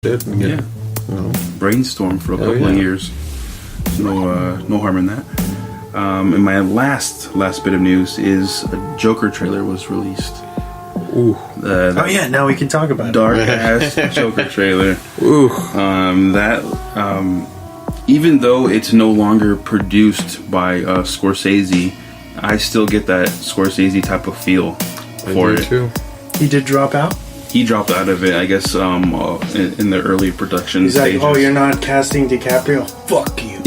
shit. And yeah. Brainstorm for a couple of years. No harm in that. And my last bit of news is a Joker trailer was released. Ooh. Now we can talk about dark ass Joker trailer. Ooh. Even though it's no longer produced by Scorsese, I still get that Scorsese type of feel for it. Too. He did drop out? He dropped out of it, I guess, in the early production stages. Like, you're not casting DiCaprio? Fuck you.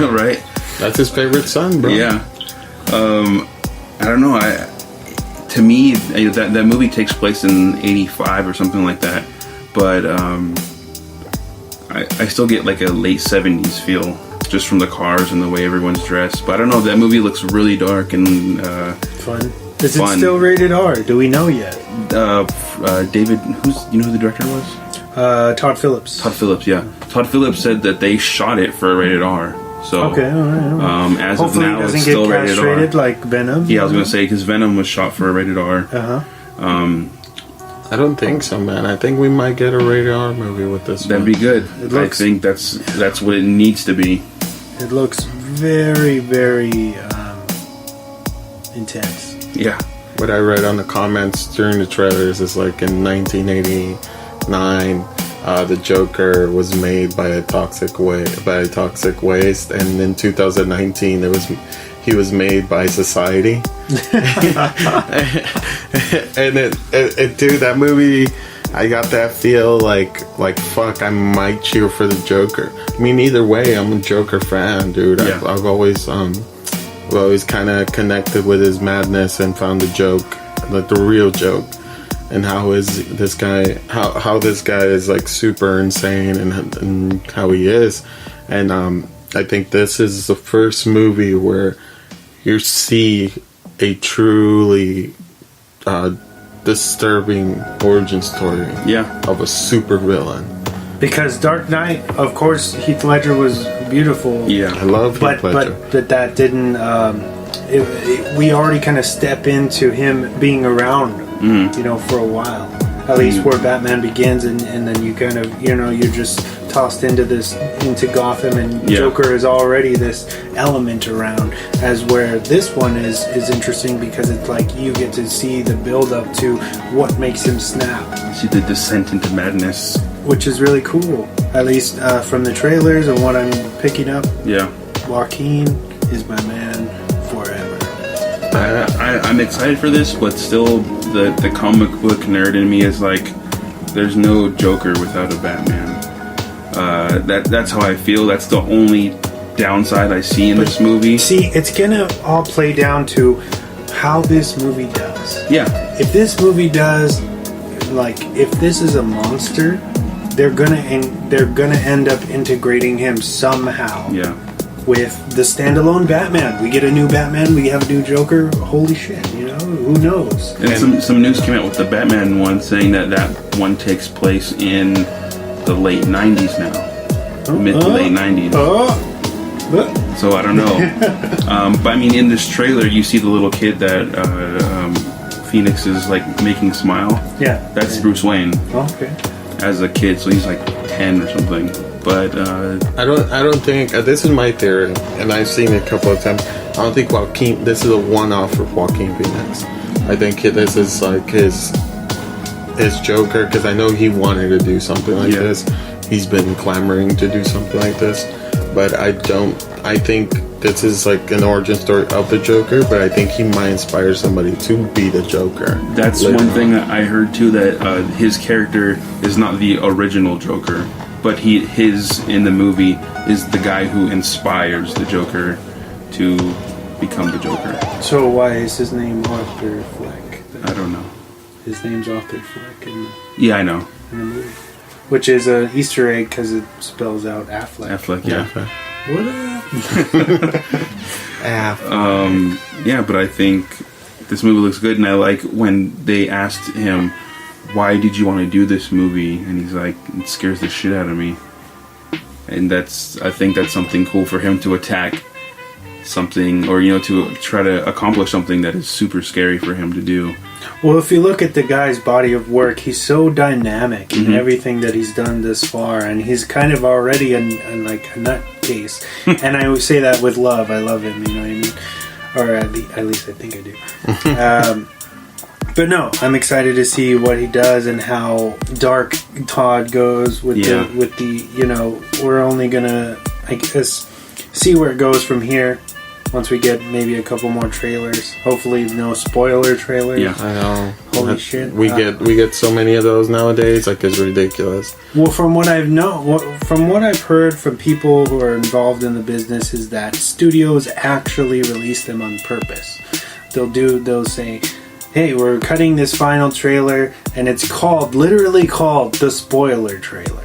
Right? That's his favorite son, bro. Yeah. I don't know. To me, that movie takes place in 85 or something like that. But I still get like a late 70s feel just from the cars and the way everyone's dressed. But I don't know. That movie looks really dark and fun. Is it still rated R? Do we know yet? David, you know who the director was? Todd Phillips. Todd Phillips, yeah. Todd Phillips said that they shot it for a rated R. So, okay, all right. As hopefully of now, it doesn't it's get still rated R. Like Venom. Yeah, I was gonna say because Venom was shot for a rated R. I don't think so, man. I think we might get a rated R movie with this. That'd be good. I think that's what it needs to be. It looks very, very intense. Yeah. What I read on the comments during the trailers is like in 1989, the Joker was made by a toxic waste, and in 2019 he was made by society. And it dude, that movie, I got that feel like fuck, I might cheer for the Joker. I mean, either way, I'm a Joker fan, dude. Yeah. I've always kind of connected with his madness and found the joke, like the real joke, and how this guy is like super insane and how he is. And I think this is the first movie where you see a truly disturbing origin story of a super villain. Because Dark Knight, of course, Heath Ledger was beautiful. Yeah, I love Heath Ledger. But that didn't. We already kind of step into him being around, for a while. At least where Batman begins, and then you kind of, you're just tossed into Gotham, and Joker is already this element around. As where this one is interesting because it's like you get to see the build up to what makes him snap. You see the descent into madness, which is really cool. At least from the trailers and what I'm picking up. Yeah, Joaquin is my man forever. I'm excited for this, but still, the comic book nerd in me is like, there's no Joker without a Batman. That's how I feel. That's the only downside I see in this movie. See, it's gonna all play down to how this movie does. Yeah. If this movie does, if this is a monster, they're gonna end up integrating him somehow. Yeah. With the standalone Batman, we get a new Batman, we have a new Joker. Holy shit, who knows? And some news came out with the Batman one saying that one takes place in the late 90s now, mid to late 90s. So I don't know. But I mean, in this trailer, you see the little kid that Phoenix is like making smile. Yeah, that's Bruce Wayne. Oh, okay. As a kid, so he's like 10 or something. But I don't think this is my theory, and I've seen it a couple of times. I don't think this is a one-off for Joaquin Phoenix. I think this is like his Joker, because I know he wanted to do something like this. He's been clamoring to do something like this, but I think this is like an origin story of the Joker, but I think he might inspire somebody to be the Joker. That's one thing that I heard too, that his character is not the original Joker, but his in the movie is the guy who inspires the Joker to become the Joker. So why is his name Arthur Fleck? I don't know. His name's Arthur Fleck. Yeah, I know. In the movie. Which is an Easter egg because it spells out Affleck. Affleck, yeah. What up? Yeah, but I think this movie looks good, and I like when they asked him, why did you want to do this movie? And he's like, it scares the shit out of me. And I think that's something cool for him to attack something, or to try to accomplish something that is super scary for him to do. Well, if you look at the guy's body of work, he's so dynamic in everything that he's done this far, and he's kind of already a nutcase. And I always say that with love. I love him, you know what I mean? Or at least I think I do. But no, I'm excited to see what he does and how dark Todd goes with the we're only gonna, I guess, see where it goes from here. Once we get maybe a couple more trailers, hopefully no spoiler trailers. Yeah, I know. Holy shit! We get so many of those nowadays. Like, it's ridiculous. Well, from what I've heard from people who are involved in the business, is that studios actually release them on purpose. They'll say, "Hey, we're cutting this final trailer, and it's literally called the spoiler trailer."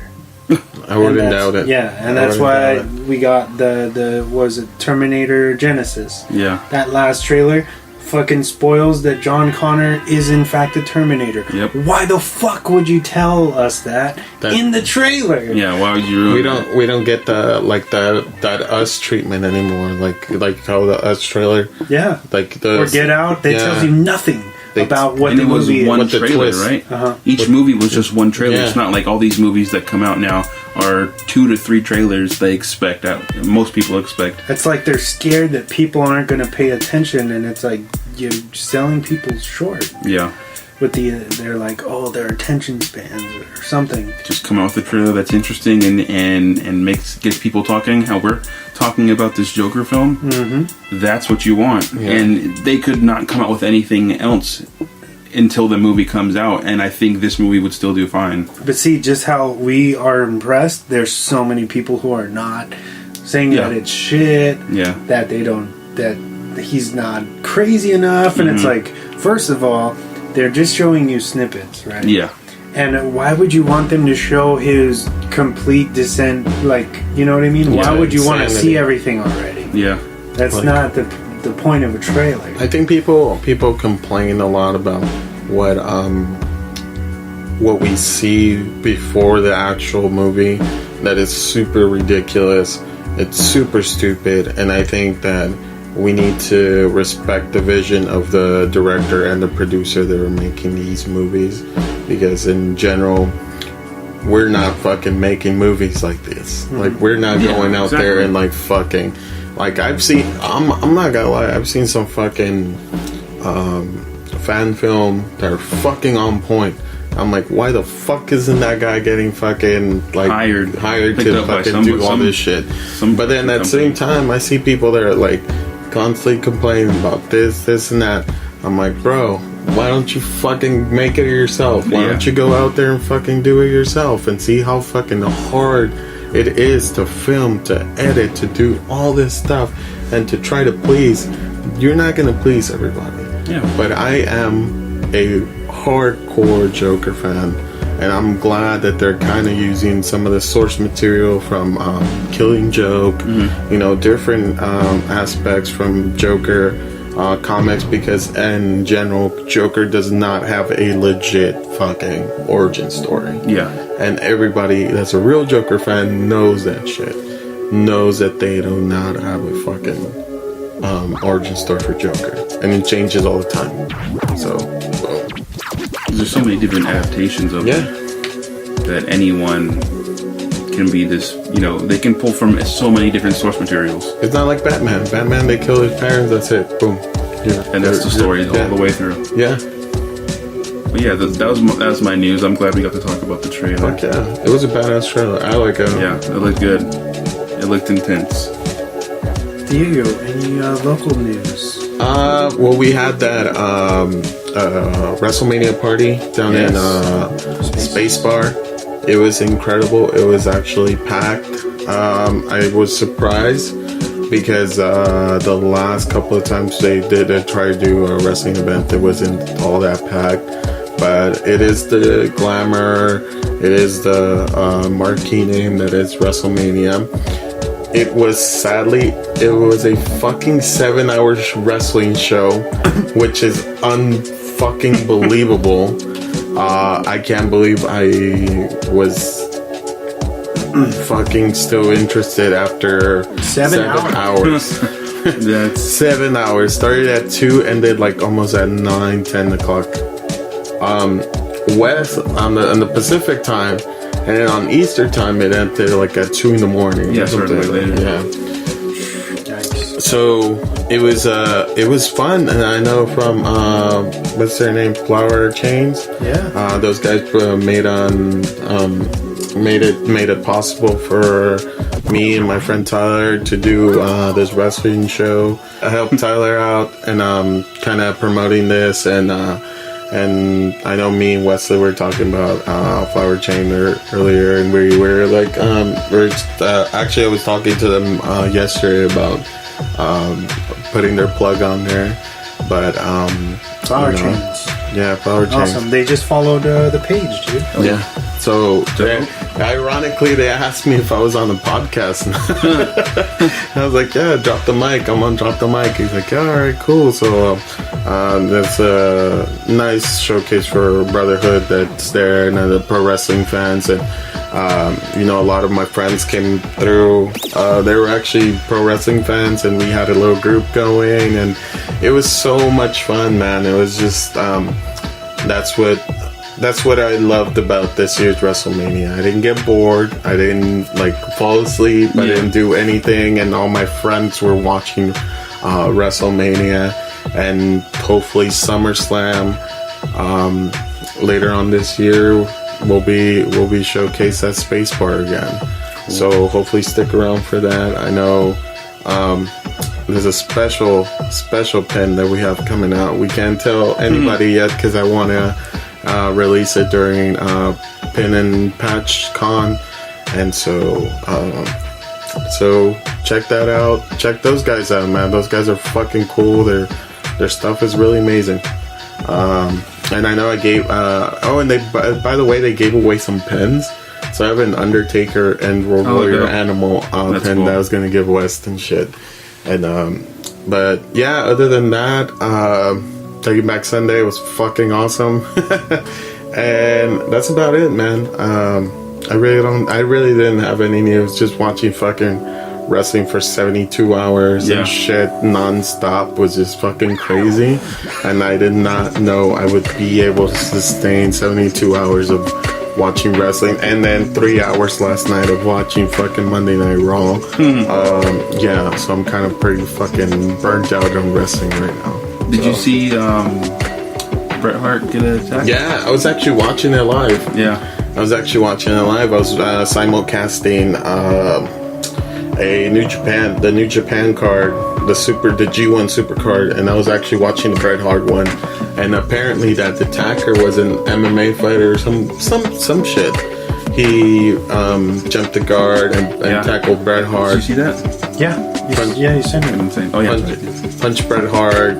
I wouldn't doubt it. Yeah, and that's why we got the was it Terminator Genesis. Yeah. That last trailer fucking spoils that John Connor is in fact a Terminator. Yep. Why the fuck would you tell us that in the trailer? Yeah, why would you ruin we don't get that Us treatment anymore. Like how the Us trailer. Yeah. Like or Get Out, they tells you nothing about what the movie is. One trailer, right? Uh-huh. Each movie was just one trailer. It's not like all these movies that come out now are 2 to 3 trailers they expect out. Most people expect. It's like they're scared that people aren't going to pay attention, and it's like you're selling people short. Yeah. With they're like, oh, their attention spans or something. Just come out with a trailer that's interesting and gets people talking. How we're talking about this Joker film. Mm-hmm. That's what you want. Yeah. And they could not come out with anything else until the movie comes out, and I think this movie would still do fine. But see, just how we are impressed. There's so many people who are not saying that it's shit. Yeah. That they don't. That he's not crazy enough, and it's like, first of all, they're just showing you snippets, right? Yeah. And why would you want them to show his complete descent? Like, you know what I mean? Why would you want to see everything already? Yeah. That's not the point of a trailer. I think people complain a lot about what we see before the actual movie, that is super ridiculous. It's super stupid, and I think that we need to respect the vision of the director and the producer that are making these movies, because in general, we're not fucking making movies like this. Mm-hmm. Like, we're not going out there and like fucking, like, I'm not gonna lie, I've seen some fucking fan film that are fucking on point. I'm like, why the fuck isn't that guy getting fucking like hired to fucking do all this shit? But then at the same time, I see people that are like constantly complaining about this and that. I'm like, bro, why don't you fucking make it yourself? Why don't you go out there and fucking do it yourself and see how fucking hard it is to film, to edit, to do all this stuff, and to try to please. You're not gonna please everybody. Yeah. But I am a hardcore Joker fan, and I'm glad that they're kind of using some of the source material from Killing Joke, different aspects from Joker comics, because in general, Joker does not have a legit fucking origin story. Yeah. And everybody that's a real Joker fan knows that shit. Knows that they do not have a fucking origin story for Joker. And it changes all the time. So, there's so many different adaptations of it that anyone can be this, they can pull from so many different source materials. It's not like Batman. Batman, they kill his parents, that's it. Boom. Yeah. And that's the story all the way through. Yeah. But yeah, that was my news. I'm glad we got to talk about the trailer. Fuck yeah. It was a badass trailer. I like it. Yeah, it looked good. It looked intense. Diego, any local news? Well, we had that WrestleMania party down in Space Bar. It was incredible. It was actually packed. I was surprised because the last couple of times they did try to do a wrestling event, it wasn't all that packed. But it is the glamour. It is the marquee name that is WrestleMania. It was a fucking 7-hour wrestling show, which is unfucking believable. I can't believe I was fucking still interested after 7 hours. That's 7 hours. Started at 2, ended like almost at 9, 10 o'clock. West on the Pacific time, and then on Easter time it ended like at 2 in the morning. Yeah, certainly later. Yeah. So it was fun, and I know from what's their name, Flower Chains. Yeah. Those guys made it possible for me and my friend Tyler to do this wrestling show. I helped Tyler out and kind of promoting this, and I know me and Wesley were talking about Flower Chain earlier, and we were like, actually I was talking to them yesterday about putting their plug on there, but Flower Chains. Yeah, Flower Chains. Awesome. They just followed the page, dude. Yeah. So ironically, they asked me if I was on the podcast. I was like, yeah, drop the mic. I'm on Drop the Mic. He's like, yeah, all right, cool. So that's a nice showcase for brotherhood that's there, and the pro wrestling fans. And a lot of my friends came through. They were actually pro wrestling fans, and we had a little group going, and it was so much fun, man. It was just that's what I loved about this year's WrestleMania. I didn't get bored. I didn't fall asleep. I didn't do anything, and all my friends were watching WrestleMania, and hopefully SummerSlam later on this year will be showcased at Spacebar again. Cool. So hopefully stick around for that. I know there's a special pin that we have coming out. We can't tell anybody yet because I want to release it during Pin and Patch Con, and so check that out. Check those guys out, man. Those guys are fucking cool. Their stuff is really amazing. And I know I gave and they by the way, they gave away some pins. So I have an Undertaker and World Warrior Animal pin cool. that I was gonna give West and shit. And but yeah, other than that, Taking Back Sunday was fucking awesome. And that's about it, man. I really didn't have any news. Just watching fucking wrestling for 72 hours and shit non-stop was just fucking crazy. And I did not know I would be able to sustain 72 hours of watching wrestling, and then 3 hours last night of watching fucking Monday Night Raw. Yeah, so I'm kind of pretty fucking burnt out on wrestling right now. Did you see Bret Hart get attacked? Yeah, I was actually watching it live. Yeah, I was actually watching it live. I was simulcasting the New Japan card, the G1 Super card, and I was actually watching the Bret Hart one. And apparently that attacker was an MMA fighter or some shit. He jumped the guard and tackled Bret Hart. Did you see that? Yeah. You sent it. Oh yeah. Punched Bret Hart.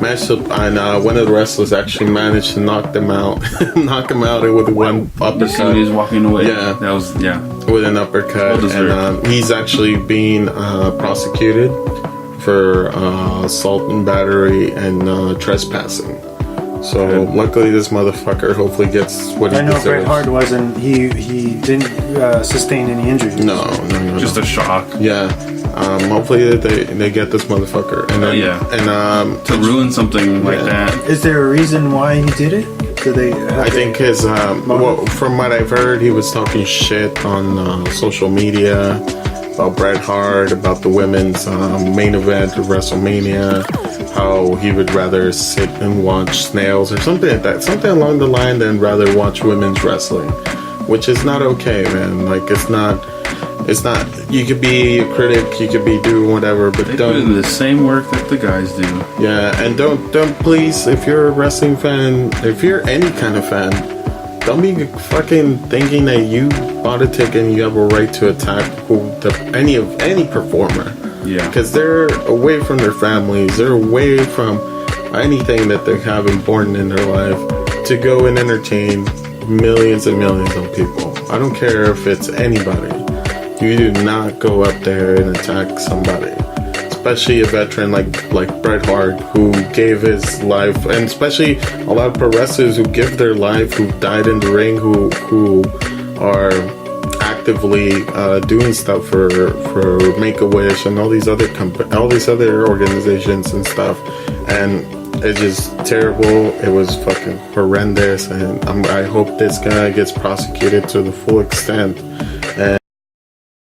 Matched up, and one of the wrestlers actually managed to knock him out with one uppercut. He was walking away. Yeah, that was with an uppercut, and he's actually being prosecuted for assault and battery and trespassing. So luckily, this motherfucker hopefully gets what he deserves. I know Bret Hart wasn't. He didn't sustain any injuries. No. Just a shock. Yeah. Hopefully they get this motherfucker. And then, to ruin something like that. Is there a reason why he did it? I think his from what I've heard, he was talking shit on social media about Bret Hart, about the women's main event of WrestleMania, how he would rather sit and watch snails or something like that, something along the line than rather watch women's wrestling, which is not okay, man. Like it's not. You could be a critic, you could be doing whatever, but they don't do the same work that the guys do. Yeah, and don't please, if you're a wrestling fan, if you're any kind of fan, don't be fucking thinking that you bought a ticket and you have a right to attack any performer. Yeah, because they're away from their families, they're away from anything that they have important in their life to go and entertain millions and millions of people. I don't care if it's anybody. You do not go up there and attack somebody, especially a veteran like Bret Hart, who gave his life, and especially a lot of pro wrestlers who give their life, who died in the ring, who are actively doing stuff for Make-A-Wish and all these other organizations and stuff, and it's just terrible. It was fucking horrendous, and I hope this guy gets prosecuted to the full extent.